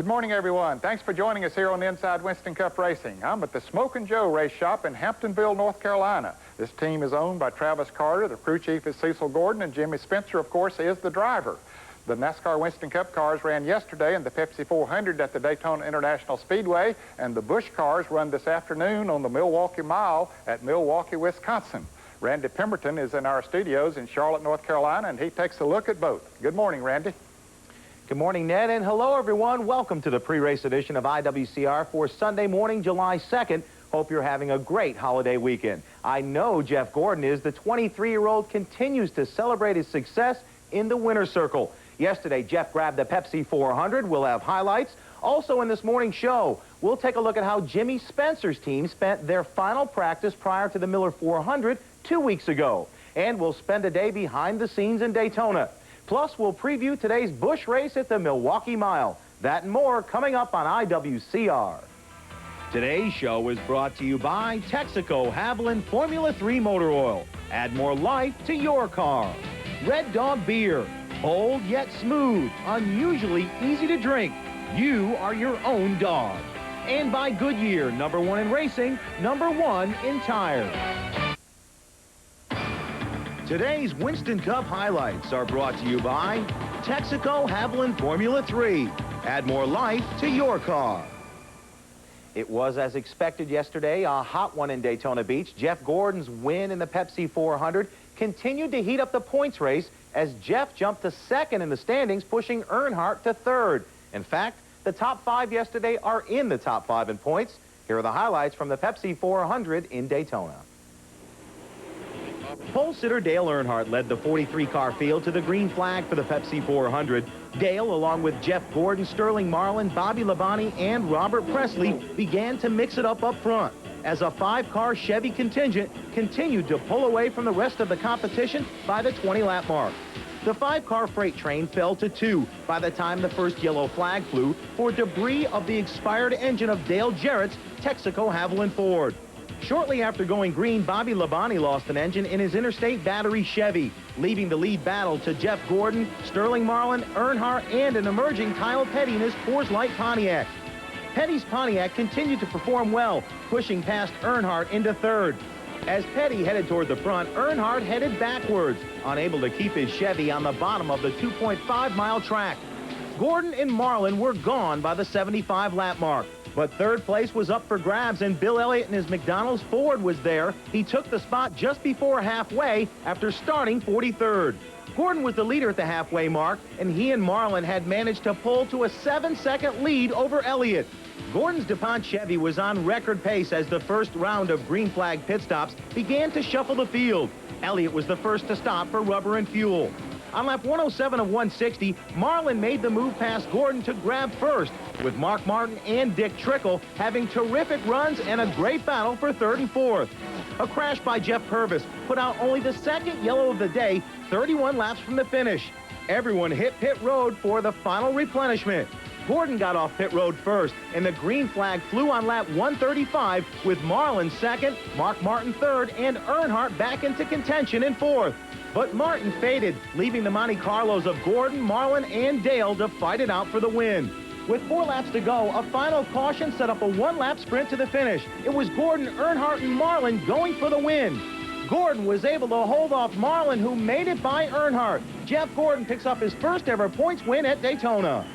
Good morning, everyone. Thanks for joining us here on the Inside Winston Cup Racing. I'm at the Smokin' Joe Race Shop in Hamptonville, North Carolina. This team is owned by Travis Carter. The crew chief is Cecil Gordon, and Jimmy Spencer, of course, is the driver. The NASCAR Winston Cup cars ran yesterday in the Pepsi 400 at the Daytona International Speedway, and the Busch cars run this afternoon on the Milwaukee Mile at Milwaukee, Wisconsin. Randy Pemberton is in our studios in Charlotte, North Carolina, and he takes a look at both. Good morning, Randy. Good morning, Ned, and hello, everyone. Welcome to the pre-race edition of IWCR for Sunday morning, July 2nd. Hope you're having a great holiday weekend. I know Jeff Gordon is. The 23-year-old continues to celebrate his success in the winner's circle. Yesterday, Jeff grabbed the Pepsi 400. We'll have highlights. Also in this morning's show, we'll take a look at how Jimmy Spencer's team spent their final practice prior to the Miller 400 2 weeks ago. And we'll spend a day behind the scenes in Daytona. Plus, we'll preview today's Busch race at the Milwaukee Mile. That and more coming up on IWCR. Today's show is brought to you by Texaco Haviland Formula 3 Motor Oil. Add more life to your car. Red Dog Beer. Bold yet smooth. Unusually easy to drink. You are your own dog. And by Goodyear, #1 in racing, #1 in tires. Today's Winston Cup highlights are brought to you by Texaco Haviland Formula 3. Add more life to your car. It was as expected yesterday, a hot one in Daytona Beach. Jeff Gordon's win in the Pepsi 400 continued to heat up the points race as Jeff jumped to second in the standings, pushing Earnhardt to third. In fact, the top 5 yesterday are in the top 5 in points. Here are the highlights from the Pepsi 400 in Daytona. Pole sitter Dale Earnhardt led the 43-car field to the green flag for the Pepsi 400. Dale, along with Jeff Gordon, Sterling Marlin, Bobby Labonte, and Robert Presley, began to mix it up front as a 5-car Chevy contingent continued to pull away from the rest of the competition by the 20-lap mark. The 5-car freight train fell to 2 by the time the first yellow flag flew for debris of the expired engine of Dale Jarrett's Texaco Haviland Ford. Shortly after going green, Bobby Labonte lost an engine in his Interstate Battery Chevy, leaving the lead battle to Jeff Gordon, Sterling Marlin, Earnhardt, and an emerging Kyle Petty in his Coors Light Pontiac. Petty's Pontiac continued to perform well, pushing past Earnhardt into third. As Petty headed toward the front, Earnhardt headed backwards, unable to keep his Chevy on the bottom of the 2.5-mile track. Gordon and Marlin were gone by the 75-lap mark. But third place was up for grabs, and Bill Elliott in his McDonald's Ford was there. He took the spot just before halfway after starting 43rd. Gordon was the leader at the halfway mark, and he and Marlin had managed to pull to a 7-second lead over Elliott. Gordon's DuPont Chevy was on record pace as the first round of green flag pit stops began to shuffle the field. Elliott was the first to stop for rubber and fuel. On lap 107 of 160, Marlin made the move past Gordon to grab first, with Mark Martin and Dick Trickle having terrific runs and a great battle for third and fourth. A crash by Jeff Purvis put out only the second yellow of the day, 31 laps from the finish. Everyone hit pit road for the final replenishment. Gordon got off pit road first, and the green flag flew on lap 135 with Marlin second, Mark Martin third, and Earnhardt back into contention in fourth. But Martin faded, leaving the Monte Carlos of Gordon, Marlin, and Dale to fight it out for the win. With 4 laps to go, a final caution set up a 1-lap sprint to the finish. It was Gordon, Earnhardt, and Marlin going for the win. Gordon was able to hold off Marlin, who made it by Earnhardt. Jeff Gordon picks up his first ever points win at Daytona.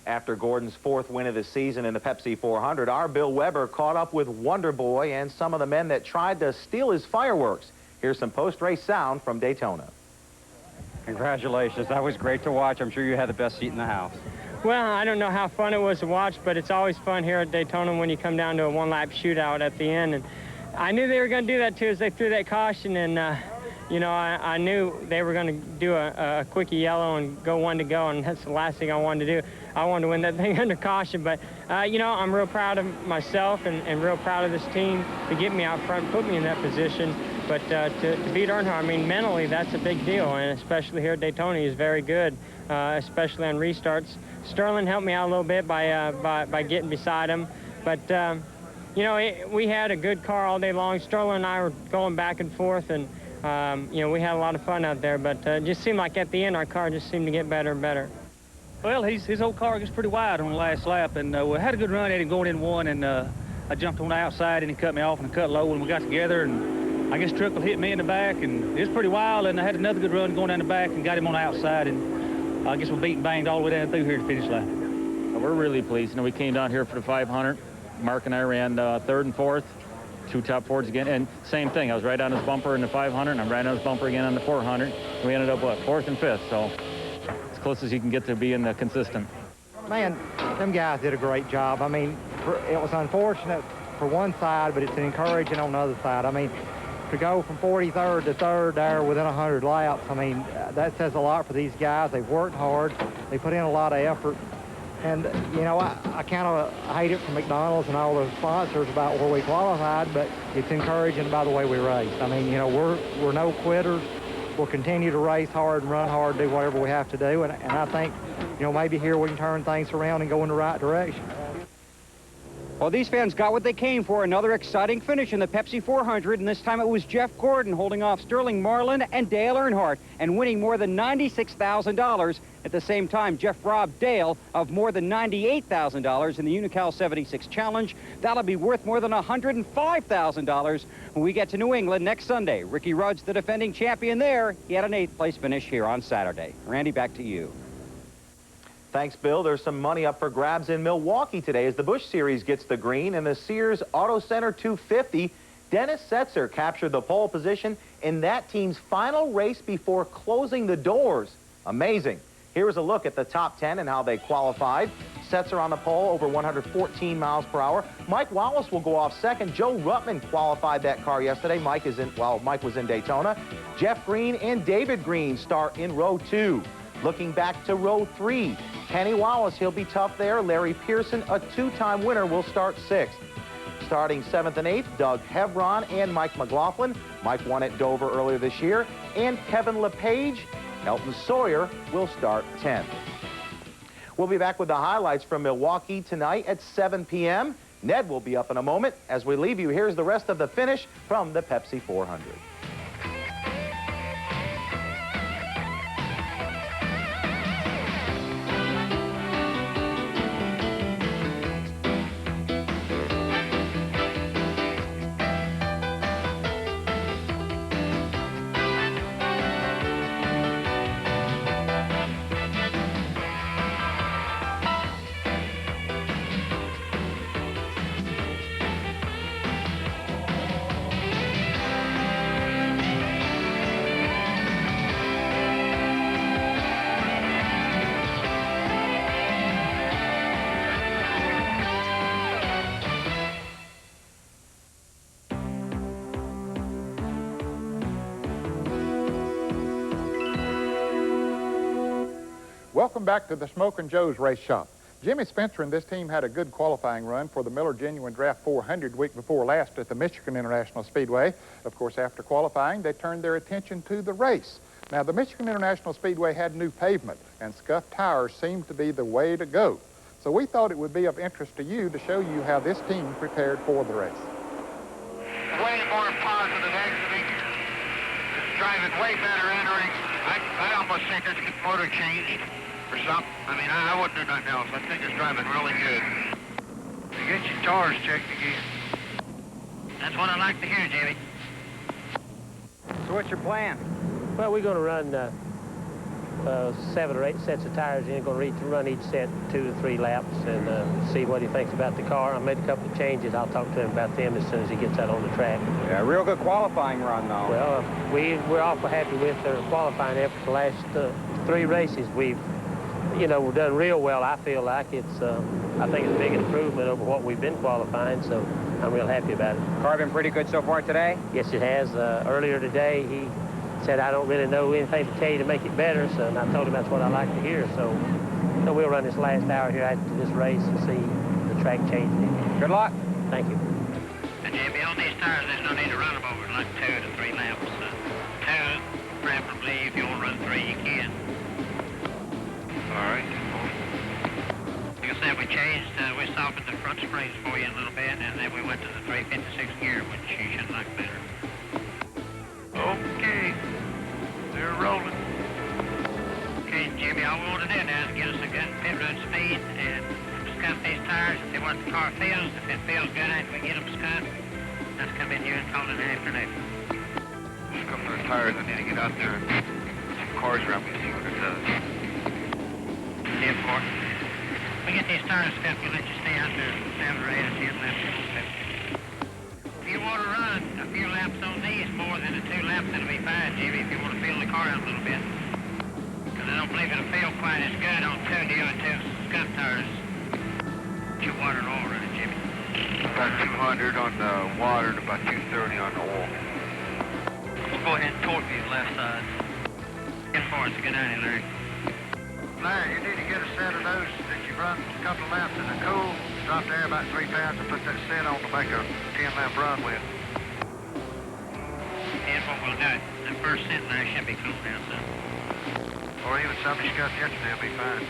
After Gordon's 4th win of the season in the Pepsi 400, our Bill Weber caught up with Wonder Boy and some of the men that tried to steal his fireworks. Here's some post-race sound from Daytona. Congratulations. That was great to watch. I'm sure you had the best seat in the house. Well, I don't know how fun it was to watch, but it's always fun here at Daytona when you come down to a 1-lap shootout at the end. And I knew they were going to do that, too, as they threw that caution. And, you know, I knew they were going to do a quickie yellow and go 1 to go, and that's the last thing I wanted to do. I wanted to win that thing under caution. But, you know, I'm real proud of myself and real proud of this team to get me out front, put me in that position. But to beat Earnhardt, I mean, mentally, that's a big deal, and especially here at Daytona, he's very good, especially on restarts. Sterling helped me out a little bit by getting beside him, but you know, we had a good car all day long. Sterling and I were going back and forth, and you know, we had a lot of fun out there, but it just seemed like at the end our car just seemed to get better and better. Well, his old car gets pretty wide on the last lap, and we had a good run at him going in one, and I jumped on the outside, and he cut me off, and I cut low, and we got together, and I guess Truck hit me in the back, and it was pretty wild, and I had another good run going down the back and got him on the outside, and I guess we beat and banged all the way down through here to finish line. We're really pleased. You know, we came down here for the 500. Mark and I ran third and fourth, 2 top fours again, and same thing. I was right on his bumper in the 500, and I'm right on his bumper again on the 400. We ended up, what, 4th and 5th, so as close as you can get to being consistent. Man, them guys did a great job. I mean, it was unfortunate for one side, but it's encouraging on the other side. I mean, to go from 43rd to 3rd there within 100 laps, I mean, that says a lot for these guys. They've worked hard. They put in a lot of effort. And, you know, I kind of hate it for McDonald's and all the sponsors about where we qualified, but it's encouraging by the way we raced. I mean, you know, we're no quitters. We'll continue to race hard and run hard, do whatever we have to do. And I think, you know, maybe here we can turn things around and go in the right direction. Well, these fans got what they came for, another exciting finish in the Pepsi 400, and this time it was Jeff Gordon holding off Sterling Marlin and Dale Earnhardt and winning more than $96,000. At the same time, Jeff robbed Dale of more than $98,000 in the Unocal 76 Challenge. That'll be worth more than $105,000 when we get to New England next Sunday. Ricky Rudd's the defending champion there. He had an 8th place finish here on Saturday. Randy, back to you. Thanks, Bill. There's some money up for grabs in Milwaukee today as the Busch Series gets the green and the Sears Auto Center 250. Dennis Setzer captured the pole position in that team's final race before closing the doors. Amazing. Here's a look at the top 10 and how they qualified. Setzer on the pole over 114 miles per hour. Mike Wallace will go off second. Joe Ruttman qualified that car yesterday. Mike was in Daytona. Jeff Green and David Green start in row 2. Looking back to row 3, Kenny Wallace, he'll be tough there. Larry Pearson, a 2-time winner, will start 6th. Starting 7th and 8th, Doug Hebron and Mike McLaughlin. Mike won at Dover earlier this year. And Kevin LePage, Elton Sawyer will start 10th. We'll be back with the highlights from Milwaukee tonight at 7 p.m. Ned will be up in a moment. As we leave you, here's the rest of the finish from the Pepsi 400. Welcome back to the Smokin' Joe's Race Shop. Jimmy Spencer and this team had a good qualifying run for the Miller Genuine Draft 400 week before last at the Michigan International Speedway. Of course, after qualifying, they turned their attention to the race. Now, the Michigan International Speedway had new pavement, and scuffed tires seemed to be the way to go. So we thought it would be of interest to you to show you how this team prepared for the race. Way more positive exiting. It's driving way better entering. I almost think it's motor changed or something. I mean, I wouldn't do nothing else. I think it's driving really good. You get your tires checked again. That's what I like to hear, Jimmy. So what's your plan? Well, we're going to run 7 or 8 sets of tires in. Going to run each set 2 to 3 laps and see what he thinks about the car. I made a couple of changes. I'll talk to him about them as soon as he gets out on the track. Yeah, real good qualifying run, though. Well, we're awful happy with their qualifying effort. The last 3 races, we've done real well. I feel like I think it's a big improvement over what we've been qualifying, so I'm real happy about it. Car been pretty good so far today? Yes, it has. Earlier today, he said, I don't really know anything to tell you to make it better, so and I told him that's what I like to hear. So we'll run this last hour here after this race and see the track changing. Good luck. Thank you. And Jimmy, on these tires, there's no need to run them over like 2 to 3 laps. that we changed, we softened the front springs for you a little bit, and then we went to the 356 gear, which you should like better. Okay, they're rolling. Okay, Jimmy, all we want to do now is get us a good pit road speed and scuff these tires and see what the car feels. If it feels good after we get them scuffed, let's come in here and call it an afternoon. Scuff our tires. I need to get out there and some cars around me and see what it does. Yeah, for it. We get these tires scuffed, we'll let you stay out there and have the rate of 10 laps. If you want to run a few laps on these more than the 2 laps, that'll be fine, Jimmy, if you want to feel the car out a little bit. Because I don't believe it'll feel quite as good on 2 new and 2 scuff tires. Your water and oil running, Jimmy. About 200 on the water and about 230 on the oil. We'll go ahead and torque these left sides. Get for us. Good night, Larry. Larry, you need to get a set of those that you run a couple of laps in the cool, drop the air about 3 pounds and put that set on to make a 10-lap run with. Here's what we'll do. The first set there should be cool down some. Or even some you scuffed yesterday will be fine.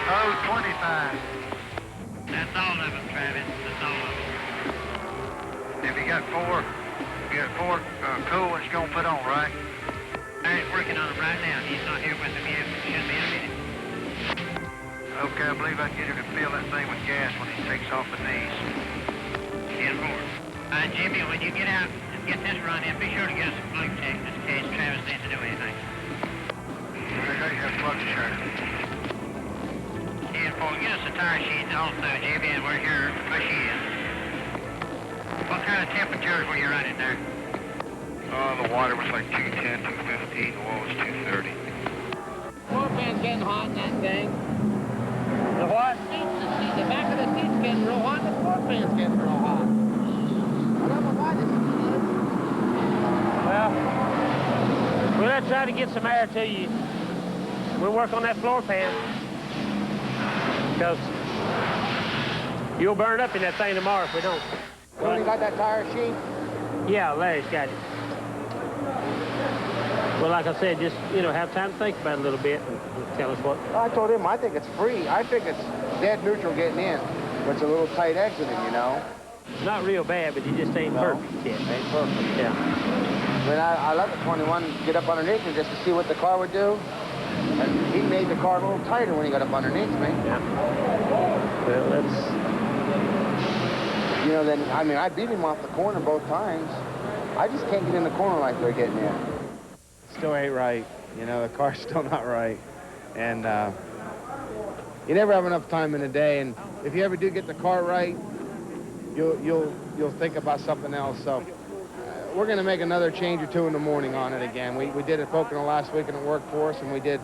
Oh, 25. That's all of them, Travis. That's all of them. If you got 4 cool ones you're going to put on, right? Larry's working on them right now. He's not here with them yet, but he should be in a minute. Okay, I believe I can get him to fill that thing with gas when he takes off the knees. 10-4. Jimmy, when you get out and get this run in, be sure to get us a plug check just in case Travis needs to do anything. Okay, you have plug shirt. 10-4. Get us a tire sheet also, Jimmy, and where your bush is. What kind of temperatures were you running there? The water was like 210, 215, the oil was 230. Floor fan's getting hot in that thing. The what? The back of the seat's getting real hot, the floor fan's getting real hot. I don't know why this is. Well, we're gonna try to get some air to you. We'll work on that floor fan. Because you'll burn up in that thing tomorrow if we don't. You only got that tire sheet? Yeah, Larry's got it. Well, like I said, just, have time to think about it a little bit and tell us what. I told him I think it's free. I think it's dead neutral getting in. But it's a little tight exiting, It's not real bad, but you just ain't perfect yet. Ain't perfect. Yeah. I mean, I let the 21 get up underneath me just to see what the car would do. And he made the car a little tighter when he got up underneath me. Yeah. Well, that's... I beat him off the corner both times. I just can't get in the corner like they're getting in. Still ain't right. The car's still not right. And you never have enough time in the day. And if you ever do get the car right, you'll think about something else. So we're going to make another change or 2 in the morning on it again. We did it at Pocono last week and it worked for us. And we did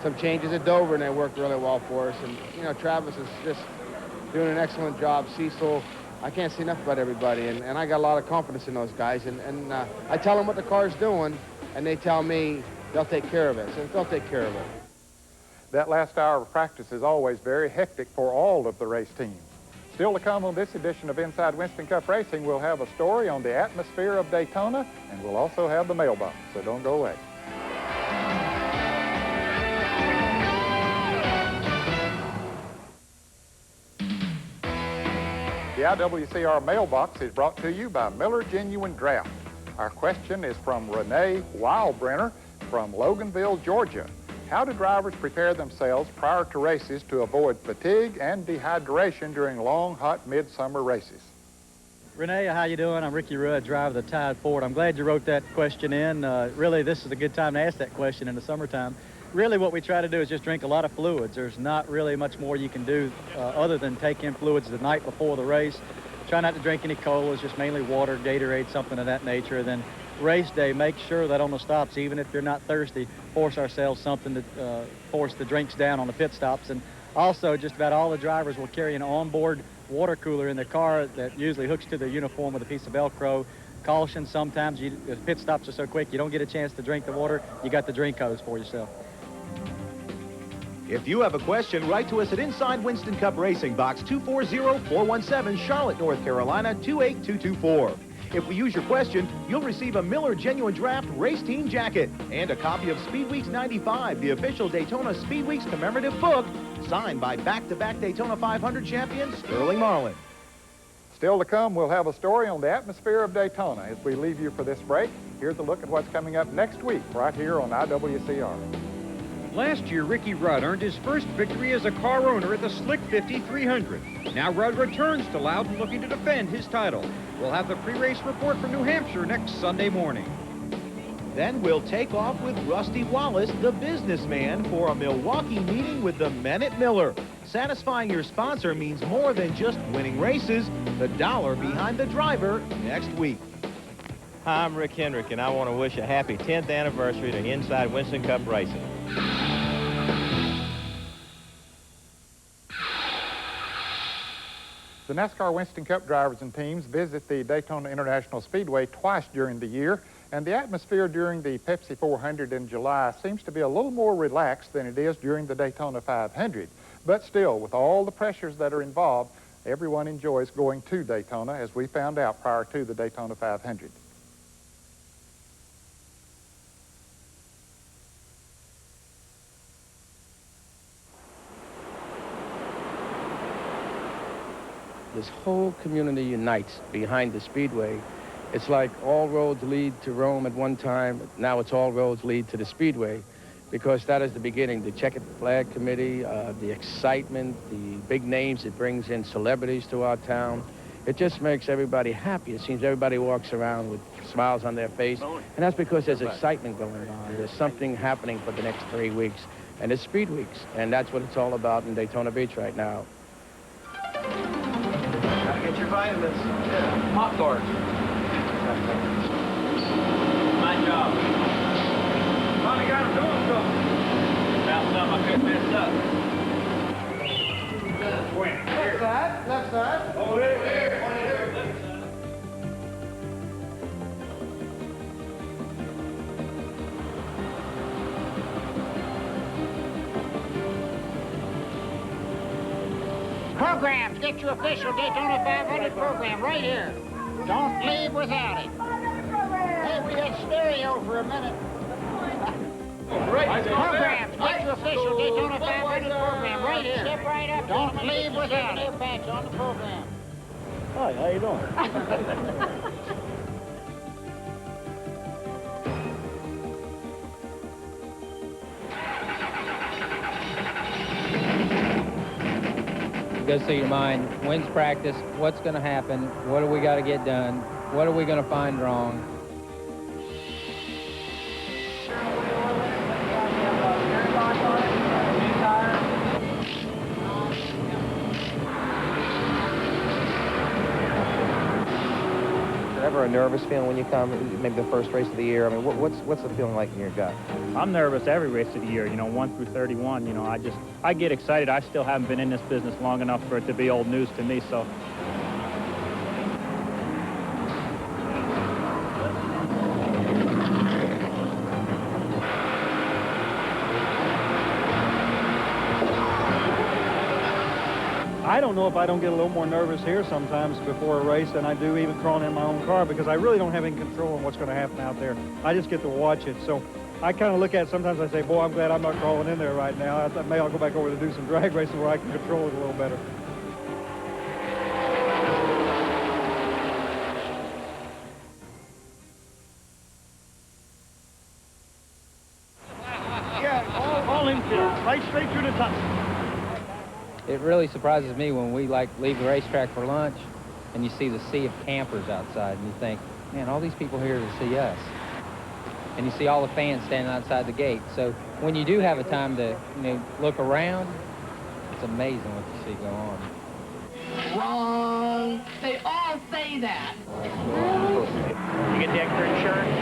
some changes at Dover and they worked really well for us. And, Travis is just doing an excellent job. Cecil, I can't say enough about everybody. And I got a lot of confidence in those guys. And I tell them what the car's doing. And they tell me they'll take care of it. So they'll take care of it. That last hour of practice is always very hectic for all of the race teams. Still to come on this edition of Inside Winston Cup Racing, we'll have a story on the atmosphere of Daytona, and we'll also have the mailbox, so don't go away. The IWCR mailbox is brought to you by Miller Genuine Draft. Our question is from Renee Wildbrenner from Loganville, Georgia. How do drivers prepare themselves prior to races to avoid fatigue and dehydration during long, hot midsummer races? Renee, how you doing? I'm Ricky Rudd, driver of the Tide Ford. I'm glad you wrote that question in. Really, this is a good time to ask that question in the summertime. Really, what we try to do is just drink a lot of fluids. There's not really much more you can do other than take in fluids the night before the race. Try not to drink any colas, just mainly water, Gatorade, something of that nature. Then race day, make sure that on the stops, even if you're not thirsty, force ourselves something to force the drinks down on the pit stops. And also, just about all the drivers will carry an onboard water cooler in their car that usually hooks to their uniform with a piece of Velcro. Caution, sometimes the pit stops are so quick you don't get a chance to drink the water. You got the drink hose for yourself. If you have a question, write to us at Inside Winston Cup Racing, Box 240-417, Charlotte, North Carolina, 28224. If we use your question, you'll receive a Miller Genuine Draft Race Team jacket and a copy of Speed Weeks 95, the official Daytona Speed Weeks commemorative book, signed by back-to-back Daytona 500 champion Sterling Marlin. Still to come, we'll have a story on the atmosphere of Daytona. As we leave you for this break, here's a look at what's coming up next week right here on IWCR. Last year, Ricky Rudd earned his first victory as a car owner at the Slick 50 300. Now Rudd returns to Loudon looking to defend his title. We'll have the pre-race report from New Hampshire next Sunday morning. Then we'll take off with Rusty Wallace, the businessman, for a Milwaukee meeting with the men at Miller. Satisfying your sponsor means more than just winning races. The dollar behind the driver next week. Hi, I'm Rick Hendrick, and I want to wish a happy 10th anniversary to Inside Winston Cup Racing. The NASCAR Winston Cup drivers and teams visit the Daytona International Speedway twice during the year, and the atmosphere during the Pepsi 400 in July seems to be a little more relaxed than it is during the Daytona 500. But still, with all the pressures that are involved, everyone enjoys going to Daytona, as we found out prior to the Daytona 500. This whole community unites behind the Speedway. It's like all roads lead to Rome at one time. Now it's all roads lead to the Speedway, because that is the beginning. The Checkered Flag Committee, the excitement, the big names it brings in, celebrities to our town. It just makes everybody happy. It seems everybody walks around with smiles on their face, and that's because there's excitement going on. There's something happening for the next 3 weeks, and it's Speed Weeks, and that's what it's all about in Daytona Beach right now. Get your vitamins. Yeah. Hot guard. My job. Finally got him doing something. About something I couldn't mess up. Left side, left side. Over there. Programs, get your official Daytona 500 program right here. Don't leave without it. Hey, we had stereo for a minute. Programs, get your official Daytona 500 program right here. Step right up. Don't leave without it. Patch on the program. Hi, how you doing? Goes through your mind, when's practice, what's going to happen, what do we got to get done, what are we going to find wrong. Ever a nervous feeling when you come, maybe the first race of the year? I mean, what's the feeling like in your gut? I'm nervous every race of the year, you know, 1 through 31. You know, I get excited. I still haven't been in this business long enough for it to be old news to me, so. I don't know if I don't get a little more nervous here sometimes before a race than I do even crawling in my own car, because I really don't have any control on what's going to happen out there. I just get to watch it. So I kind of look at it sometimes, I say, boy, I'm glad I'm not crawling in there right now. Maybe I'll go back over to do some drag racing where I can control it a little better. Yeah, all infield, right straight through the top. It really surprises me when we leave the racetrack for lunch and you see the sea of campers outside and you think, man, all these people here to see us. And you see all the fans standing outside the gate. So when you do have a time to, look around, it's amazing what you see go on. Wrong. They all say that. You get the extra insurance?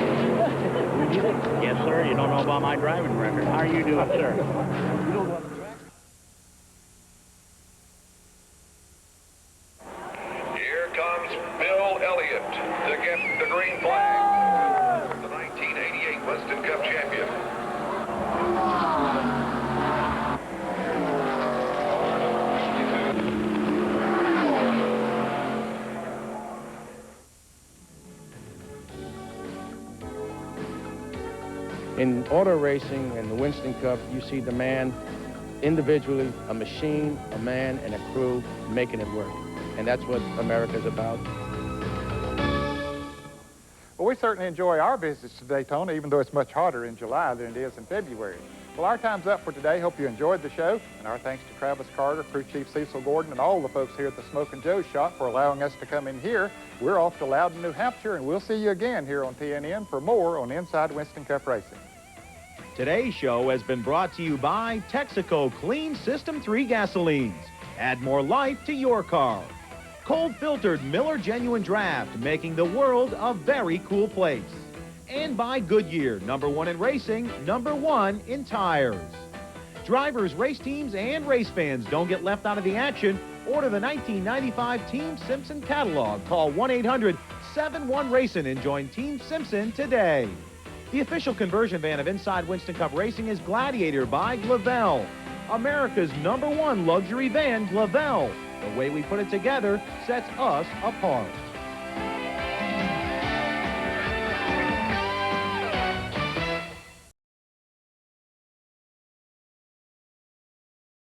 Yes, sir. You don't know about my driving record. How are you doing, sir? To get the green flag, the 1988 Winston Cup champion. In auto racing and the Winston Cup, you see the man individually, a machine, a man, and a crew making it work. And that's what America's about. Well, we certainly enjoy our visits to Daytona, even though it's much hotter in July than it is in February. Well, our time's up for today. Hope you enjoyed the show. And our thanks to Travis Carter, Crew Chief Cecil Gordon, and all the folks here at the Smokin' Joe shop for allowing us to come in here. We're off to Loudon, New Hampshire, and we'll see you again here on TNN for more on Inside Winston Cup Racing. Today's show has been brought to you by Texaco Clean System 3 Gasolines. Add more life to your car. Cold filtered Miller Genuine Draft, making the world a very cool place. And by Goodyear, #1 in racing, #1 in tires. Drivers, race teams, and race fans don't get left out of the action. Order the 1995 Team Simpson catalog. Call 1-800-71-RACIN' and join Team Simpson today. The official conversion van of Inside Winston Cup Racing is Gladiator by Glavelle. America's #1 luxury van, Glavelle. The way we put it together sets us apart.